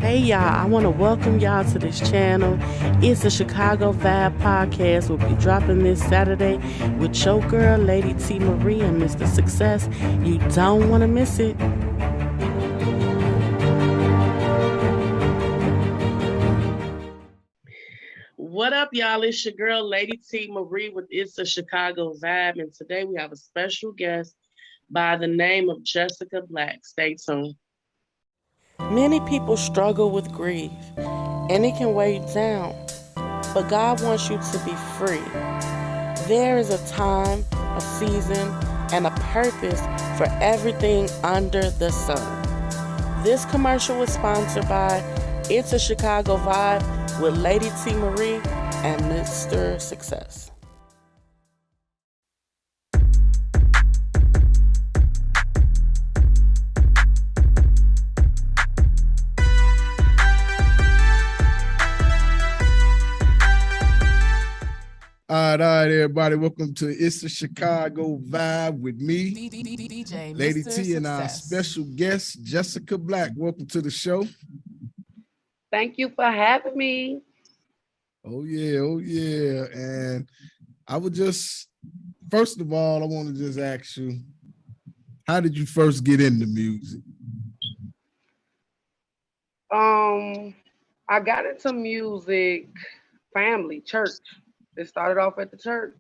Hey y'all, I want to welcome y'all to this channel. It's the Chicago Vibe Podcast. We'll be dropping this Saturday with your girl, Lady T. Marie and Mr. Success. You don't want to miss it. What up, y'all? It's your girl, Lady T. Marie with It's a Chicago Vibe. And today we have a special guest by the name of Jessica Black. Stay tuned. Many people struggle with grief, and it can weigh you down. But God wants you to be free. There is a time, a season, and a purpose for everything under the sun. This commercial was sponsored by It's a Chicago Vibe with Lady T. Marie and Mr. Success. All right, everybody. Welcome to It's a Chicago Vibe with me, DJ Lady Mr. T, and our Success. special guest, Jessica Black. Welcome to the show. Thank you for having me. Oh, yeah. And I would just, first of all, I want to just ask you, how did you first get into music? I got into music, family, church. It started off at the church,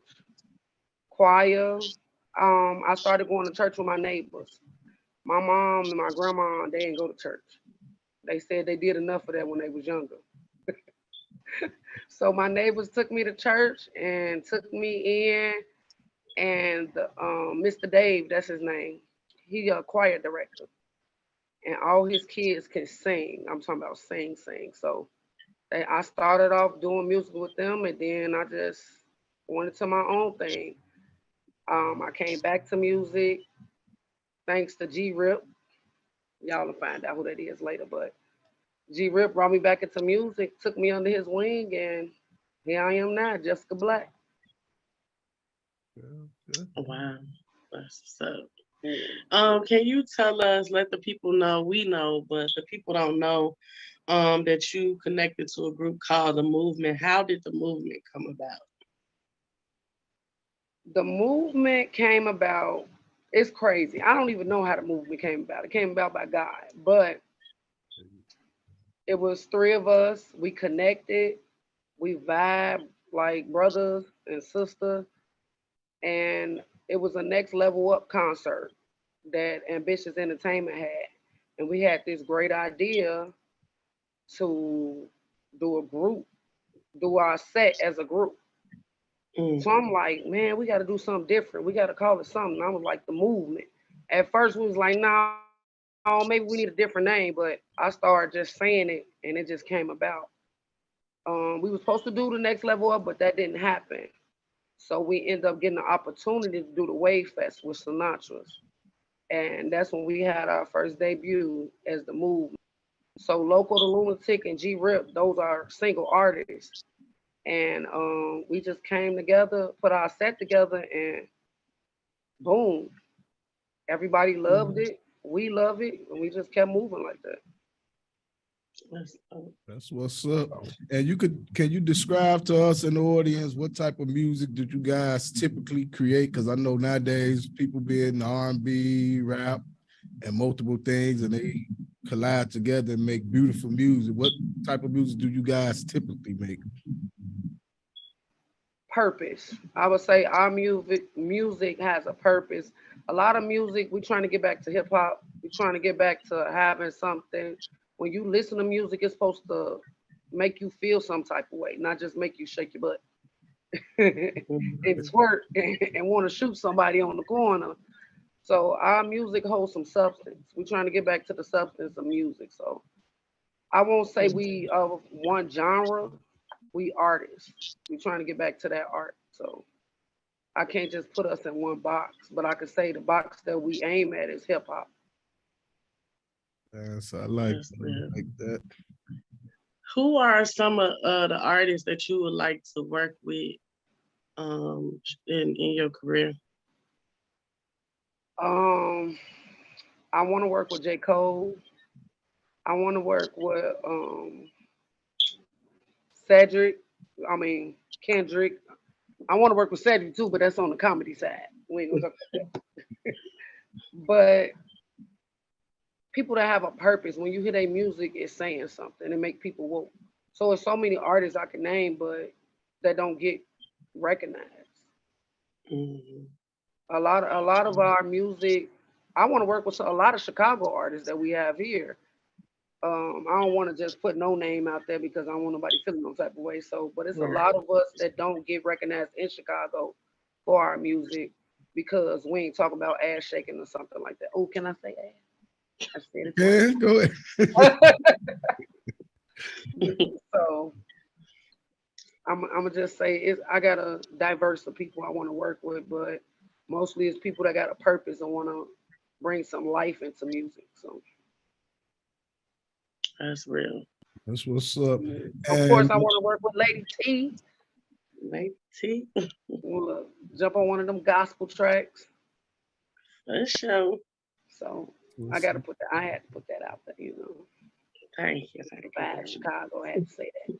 choir. I started going to church with my neighbors. My mom and my grandma, they didn't go to church. They said they did enough of that when they was younger. So my neighbors took me to church and took me in, and Mr. Dave, that's his name. He a choir director, and all his kids can sing. I'm talking about sing. So I started off doing music with them, and then I just went into my own thing. I came back to music thanks to G Rip. Y'all will find out who that is later, but G Rip brought me back into music, took me under his wing, and here I am now, Jessica Black. Wow, that's what's up. Can you tell us, let the people know, we know, but the people don't know, that you connected to a group called The Movement. How did the movement come about? The movement came about, it's crazy. I don't even know how the movement came about. It came about by God, but it was three of us. We connected, we vibed like brothers and sisters, and it was a next level up concert that Ambitious Entertainment had. And we had this great idea to do a group, do our set as a group. Mm. So I'm like, man, we got to do something different. We got to call it something. I was like, the movement. At first, we was like, no, maybe we need a different name. But I started just saying it, and it just came about. We were supposed to do the next level up, but that didn't happen. So we ended up getting the opportunity to do the Wave Fest with Sinatra's. And that's when we had our first debut as the movement. So Local the Lunatic and G Rip, those are single artists. And we just came together, put our set together, and boom, everybody loved Mm. it. We love it, and we just kept moving like that. That's what's up. And can you describe to us in the audience what type of music did you guys typically create? Because I know nowadays people be in R&B, rap, and multiple things, and they collide together and make beautiful music. What type of music do you guys typically make? Purpose. I would say our music has a purpose. A lot of music, we're trying to get back to hip hop. We're trying to get back to having something. When you listen to music, it's supposed to make you feel some type of way, not just make you shake your butt and twerk and want to shoot somebody on the corner. So our music holds some substance. We're trying to get back to the substance of music. So I won't say we of one genre. We artists. We're trying to get back to that art. So I can't just put us in one box, but I could say the box that we aim at is hip hop. Yes, I like that. Who are some of the artists that you would like to work with in your career? Um, I want to work with J. Cole. I want to work with Cedric. I mean Kendrick. I want to work with Cedric too, but that's on the comedy side. We ain't gonna talk about that. But people that have a purpose, when you hear their music, it's saying something. It make people woke. So there's so many artists I can name, but that don't get recognized. Mhm. A lot of our music. I want to work with a lot of Chicago artists that we have here. I don't want to just put no name out there because I don't want nobody feeling no type of way. So, but it's a Right. lot of us that don't get recognized in Chicago for our music because we ain't talking about ass shaking or something like that. Oh, can I say ass? I said it twice. Yeah, go ahead. So I'm gonna just say I got a diverse of people I want to work with, but mostly it's people that got a purpose and want to bring some life into music. So That's real. That's what's up. of course And I want to work with Lady T. Late tea. We'll jump on one of them gospel tracks. For sure. So what's up? I had to put that out there, you know. Thank you. The Thank you vibe, very much. Chicago. I had to say that.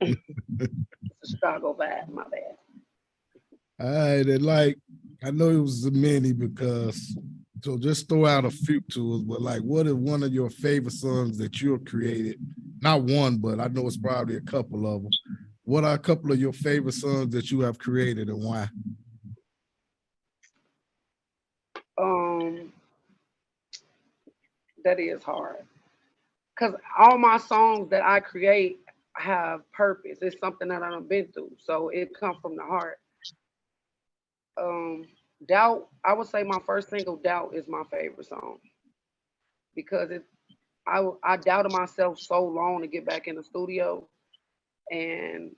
It's a Chicago vibe. My bad. All right, and like I know it was a many because so just throw out a few to us, but like what is one of your favorite songs that you've created? Not one, but I know it's probably a couple of them. What are a couple of your favorite songs that you have created and why? Um, that is hard because all my songs that I create have purpose. It's something that I've been through, so it comes from the heart. Um, Doubt. I would say my first single, "Doubt," is my favorite song because I doubted myself so long to get back in the studio, and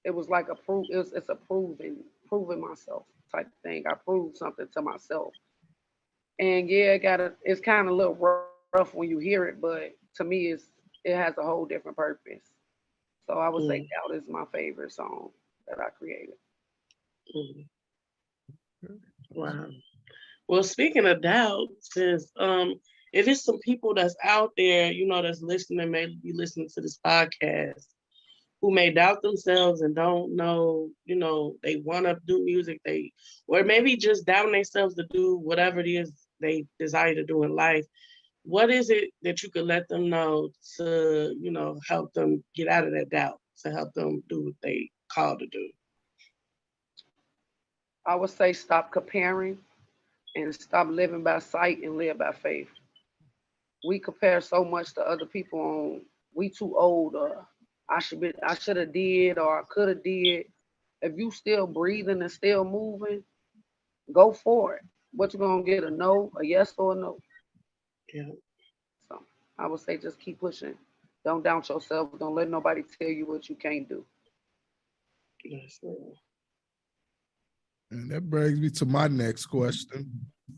it was like a proof. It's a proving myself type thing. I proved something to myself, and yeah, it's kind of a little rough when you hear it, but to me, it has a whole different purpose. So I would say Mm, Doubt is my favorite song that I created. mm. Wow. Well, speaking of doubt, since if it's some people that's out there, that's listening, maybe be listening to this podcast, who may doubt themselves and don't know, they want to do music, or maybe just doubting themselves to do whatever it is they desire to do in life. What is it that you could let them know to, help them get out of that doubt, to help them do what they called to do? I would say stop comparing and stop living by sight and live by faith. We compare so much to other people on we too old or I should have did or I could have did. If you still breathing and still moving, go for it. What you gonna get, a no, a yes or a no? Yeah, So I would say just keep pushing. Don't doubt yourself. Don't let nobody tell you what you can't do. that's real. And that brings me to my next question.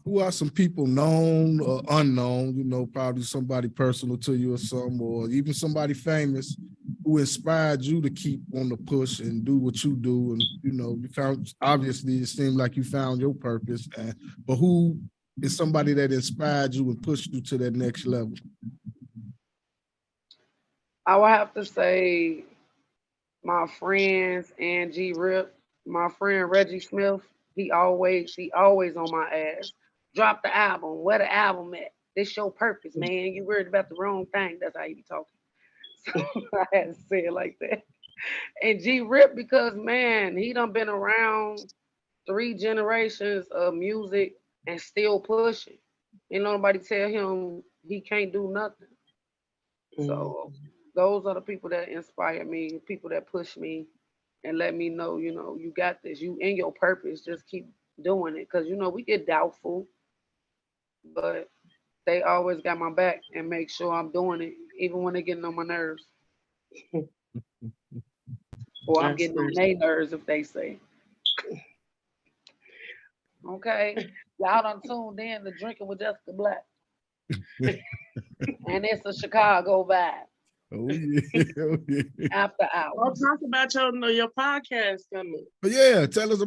Who are some people known or unknown, probably somebody personal to you or some, or even somebody famous who inspired you to keep on the push and do what you do? And, you found, obviously, it seemed like you found your purpose, but who is somebody that inspired you and pushed you to that next level? I would have to say my friends Angie Rip, my friend Reggie Smith. He always on my ass. Drop the album. Where the album at? This your purpose, man. You worried about the wrong thing. That's how he be talking. So I had to say it like that. And G Rip because man, he done been around three generations of music and still pushing. Ain't nobody tell him he can't do nothing. So Mm, those are the people that inspire me, people that push me and let me know, you got this. You in your purpose. Just keep doing it. Cause we get doubtful, but they always got my back and make sure I'm doing it, even when they're getting on my nerves. Or I'm that's getting on real. their nerves if they say, okay, y'all done tuned in to Drinking with Jessica Black. And it's a Chicago vibe. Oh yeah. Oh, yeah. after Well, hours. talk about your podcast coming. But yeah, tell us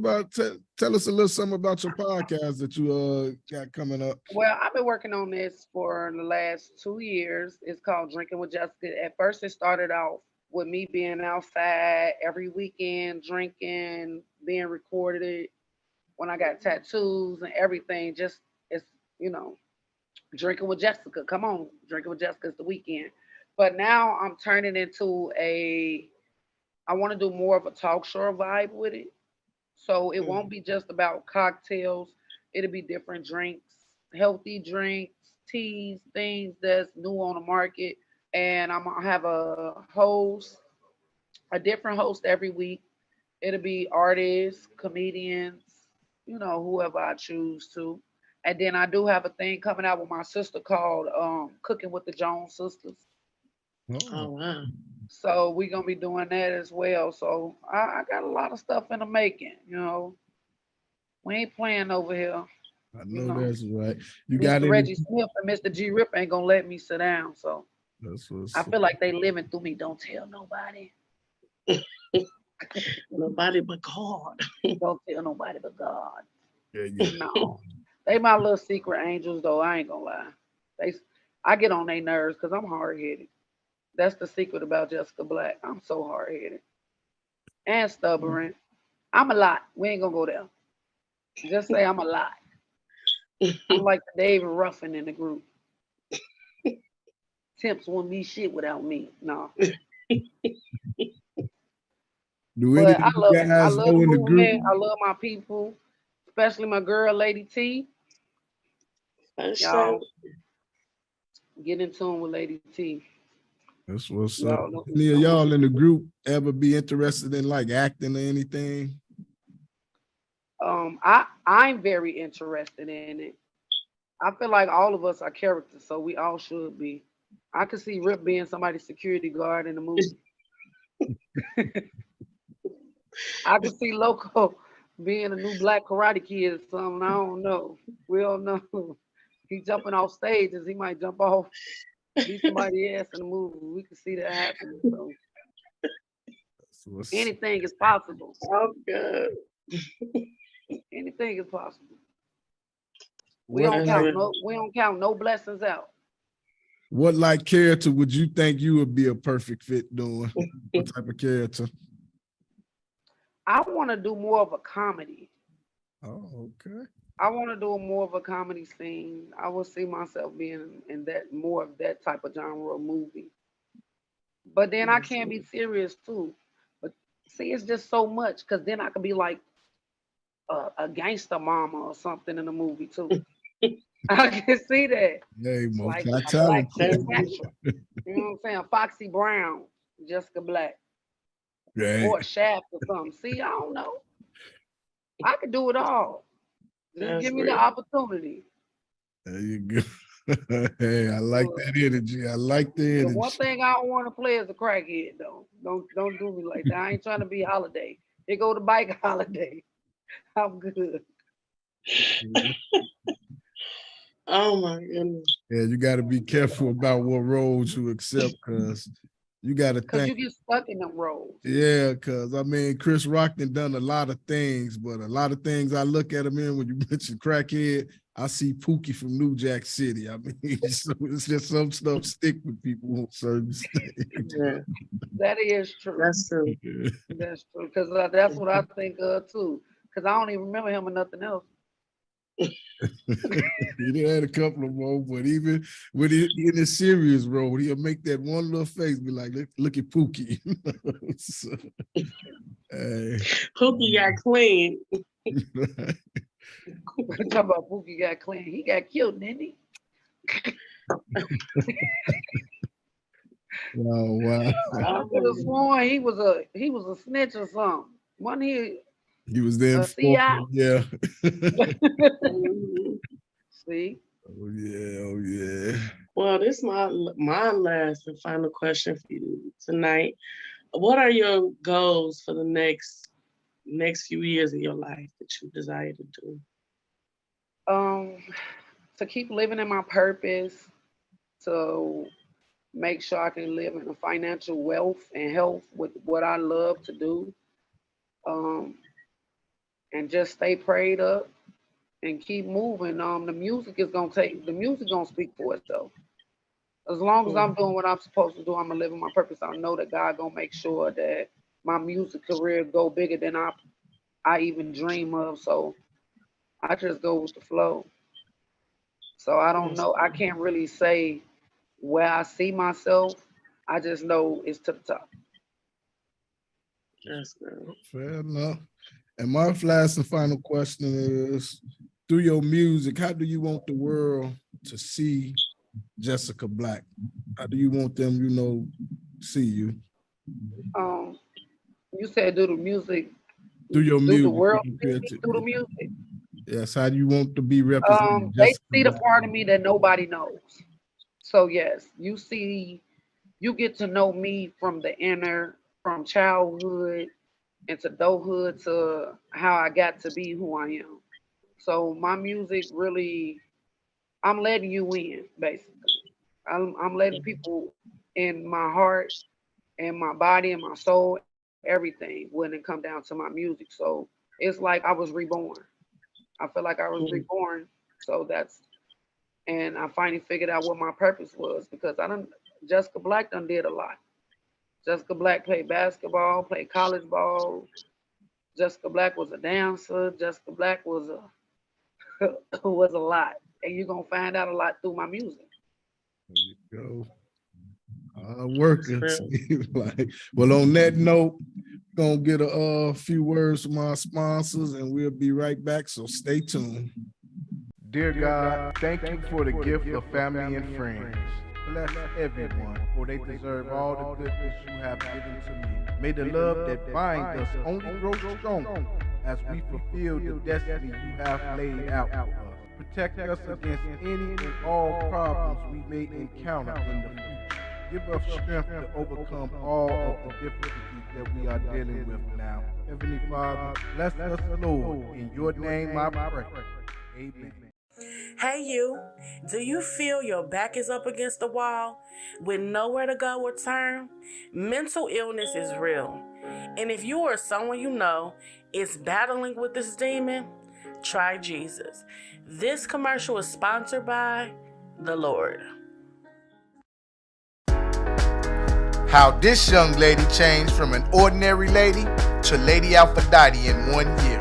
tell us a little something about your podcast that you got coming up. Well, I've been working on this for the last 2 years. It's called Drinking with Jessica. At first, it started off with me being outside every weekend, drinking, being recorded when I got tattoos and everything. Just it's you know, drinking with Jessica. Come on, drinking with Jessica is the weekend. But now I'm turning into a. I want to do more of a talk show vibe with it. So it won't Mm. be just about cocktails. It'll be different drinks, healthy drinks, teas, things that's new on the market. And I'm gonna have a different host every week. It'll be artists, comedians, whoever I choose to. And then I do have a thing coming out with my sister called Cooking with the Jones Sisters. Oh Oh, wow. So we're gonna be doing that as well. So I got a lot of stuff in the making. We ain't playing over here. I You know know, that's right. You got Mr. any? Reggie Smith and Mr. G Rip ain't gonna let me sit down. So That's I what's feel like they living through me. Don't tell nobody. Nobody but God. Don't tell nobody but God. yeah, yeah. No, they my little secret angels though. I ain't gonna lie. They, I get on their nerves because I'm hard headed. That's the secret about Jessica Black. I'm so hard headed and stubborn. I'm a lot. We ain't gonna go there. Just say I'm a lot. I'm like the David Ruffin in the group. Temps wouldn't be shit without me. No. Do any of But I you love it. I guys love the know in the group? movement. I love my people, especially my girl, Lady T. For sure. Y'all get in tune with Lady T. That's what's up. Y'all know Any of I'm y'all in the group ever be interested in like acting or anything? I'm very interested in it. I feel like all of us are characters, so we all should be. I could see Rip being somebody's security guard in the movie. I could see Loco being a new black karate kid or something. I don't know. We don't know. He jumping off stages. He might jump off, beat somebody ass in the movie. We could see that happening. So That's what's anything is possible. Oh good. Anything is possible. We what don't That's like count real. no. We don't count no blessings out. what like character would you think you would be a perfect fit doing? What type of character? I want to do more of a comedy. Oh, okay. I want to do more of a comedy scene. I will see myself being in that more of that type of genre of movie. But then I That's can be serious too. But see, it's just so much because then I could be like a gangster mama or something in the movie too. I can see that. Hey, Like a black multi-talented. that's Cleopatra. You know what I'm saying? Foxy Brown, Jessica Black, Right. or Shaft or something. See, I don't know. I could do it all. Just that's give me the real. opportunity. There you go. Hey, I like Look, that energy. I like the the one energy. thing I don't want to play is a crackhead though. Don't do me like that. I ain't trying to be holiday. Here go the bike holiday. I'm good. Oh my goodness. Yeah, you got to be careful about what roles you accept because you got to Cause think. you get stuck in them roles. Yeah, because I mean, Chris Rock done a lot of things, but a lot of things I look at him in when you mention crackhead, I see Pookie from New Jack City. I mean, so it's just some stuff stick with people on certain things. Yeah, That is true. that's true. That's true. Cause that's what I think of too. Cause I don't even remember him or nothing else. He done had a couple of more, but even when he in a serious role, he'll make that one little face, be like, look at Pookie. So, hey. Pookie got clean. Talk about Pookie got clean. He got killed, didn't he? Wow, wow. I could have sworn he was a snitch or something. Wasn't he He was there a for, CI? yeah. Mhm. See? Oh yeah, oh yeah. Well, this is my last and final question for you tonight. What are your goals for the next few years of your life that you desire to do? Um, to keep living in my purpose, to make sure I can live in a financial wealth and health with what I love to do, um, and just stay prayed up and keep moving. The music gonna speak for itself. As long as I'm doing what I'm supposed to do, I'm gonna live in my purpose. I know that God gonna make sure that my music career go bigger than I even dream of. So I just go with the flow. So I don't Yes, know. I can't really say where I see myself. I just know it's to the top. yes, girl. Fair enough. And my last and final question is, through your music, how do you want the world to see Jessica Black? How do you want them, see you? Um, you said do the music, Through your do the music, world through your see me through the creativity. music? Yes, how do you want to be represented, They Jessica see the Black? part of me that nobody knows. So yes, you get to know me from the inner, from childhood into adulthood to how I got to be who I am. So my music really, I'm letting you in, basically. I'm letting people in my heart and my body and my soul, everything when it come down to my music. So it's like I was reborn. I feel like I was Mm, reborn. So and I finally figured out what my purpose was because Jessica Black done did a lot. Jessica Black played basketball, played college ball. Jessica Black was a dancer. Jessica Black was a was a lot, and you're gonna find out a lot through my music. There you go. that's Working. real. Like, well, on that note, gonna get a few words from our sponsors, and we'll be right back. So stay tuned. Dear God, thank you for the gift of family and friends. Bless everyone, for they deserve all the goodness you have given to me. May the love that binds us only grow stronger as we fulfill the destiny you have laid out for us. Protect us against any and all problems we may encounter in the future. Give us strength to overcome all of the difficulties that we are dealing with now. Heavenly Father, bless us, Lord. In your name I pray. Amen. Hey, you. Do you feel your back is up against the wall with nowhere to go or turn? Mental illness is real. And if you or someone you know is battling with this demon, try Jesus. This commercial is sponsored by the Lord. How this young lady changed from an ordinary lady to Lady Aphrodite in 1 year.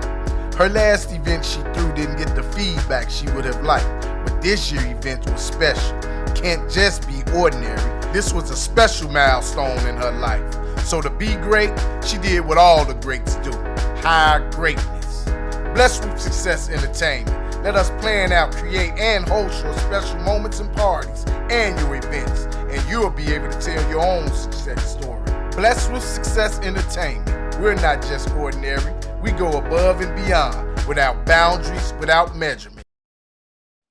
Her last event she threw didn't get the feedback she would have liked, but this year's event was special. Can't just be ordinary. This was a special milestone in her life. So to be great, she did what all the greats do: higher greatness. Blessed with Success Entertainment. Let us plan out, create, and host your special moments and parties and your events, and you'll be able to tell your own success story. Blessed with Success Entertainment. We're not just ordinary. We go above and beyond, without boundaries, without measurement.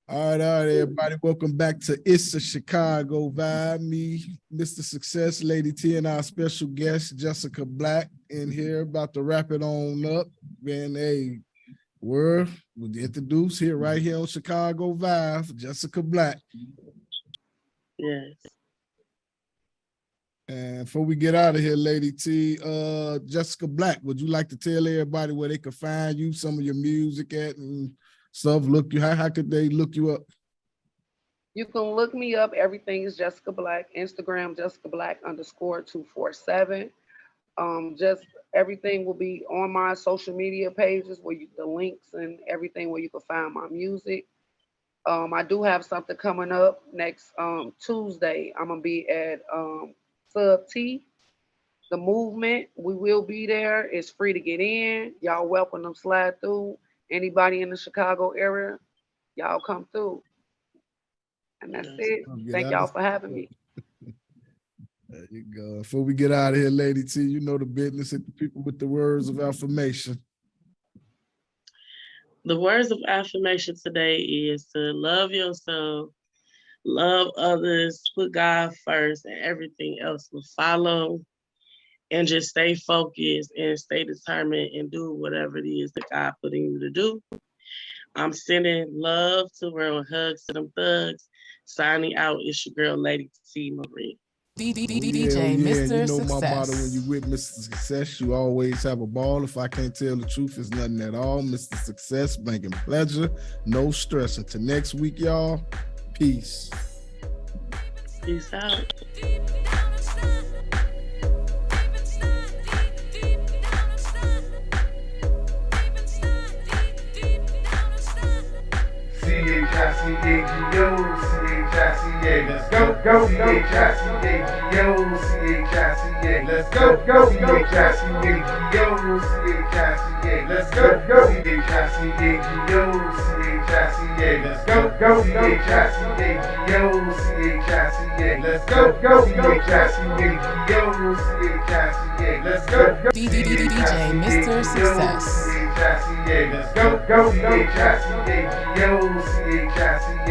All right, everybody. Welcome back to It's a Chicago Vibe. Me, Mr. Success, Lady T, and our special guest, Jessica Black, in here, about to wrap it on up. Man, hey, we'll introduce here, right here on Chicago Vibe, Jessica Black. Yes. And before we get out of here, Lady T, Jessica Black, would you like to tell everybody where they could find you, some of your music at and stuff? How could they look you up? You can look me up. Everything is Jessica Black. Instagram Jessica Black _247. Just everything will be on my social media pages the links and everything where you can find my music. I do have something coming up next Tuesday. I'm gonna be at Sub T, the movement. We will be there. It's free to get in. Y'all welcome to slide through. Anybody in the Chicago area, y'all come through. And that's Yes. it. Thank y'all for having me. There you go. Before we get out of here, Lady T, you know the business. Hit the people with the words of affirmation. The words of affirmation today is to love yourself, love others, put God first, and everything else will follow. And just stay focused and stay determined and do whatever it is that God put in you to do. I'm sending love to the world, hugs to them thugs. Signing out, it's your girl, Lady T. Marie. DJ Mr. You know my motto, when you with Mr. Success, you always have a ball. If I can't tell the truth, it's nothing at all. Mr. Success, bringing pleasure, no stress. Until next week, y'all, peace. Peace out. C-H-I-C-A-G-O, C-H-I-C-A, let's go, C-H-I-C-A-G-O, C-H-I-C-A, let's go, C-H-I-C-A-G-O, C-H-I-C-A, let's go, C-H-I-C-A-G-O, C-H-I-C-A, let's go, C-H-I-C-A-G-O, C-H-I-C-A, let's go, C-H-I-C-A-G-O, C-H-I-C-A, let's go, DJ Mr. Success. C-H-I-C-A, let's go, C-H-I-C-A-G-O, C-H-I-C-A.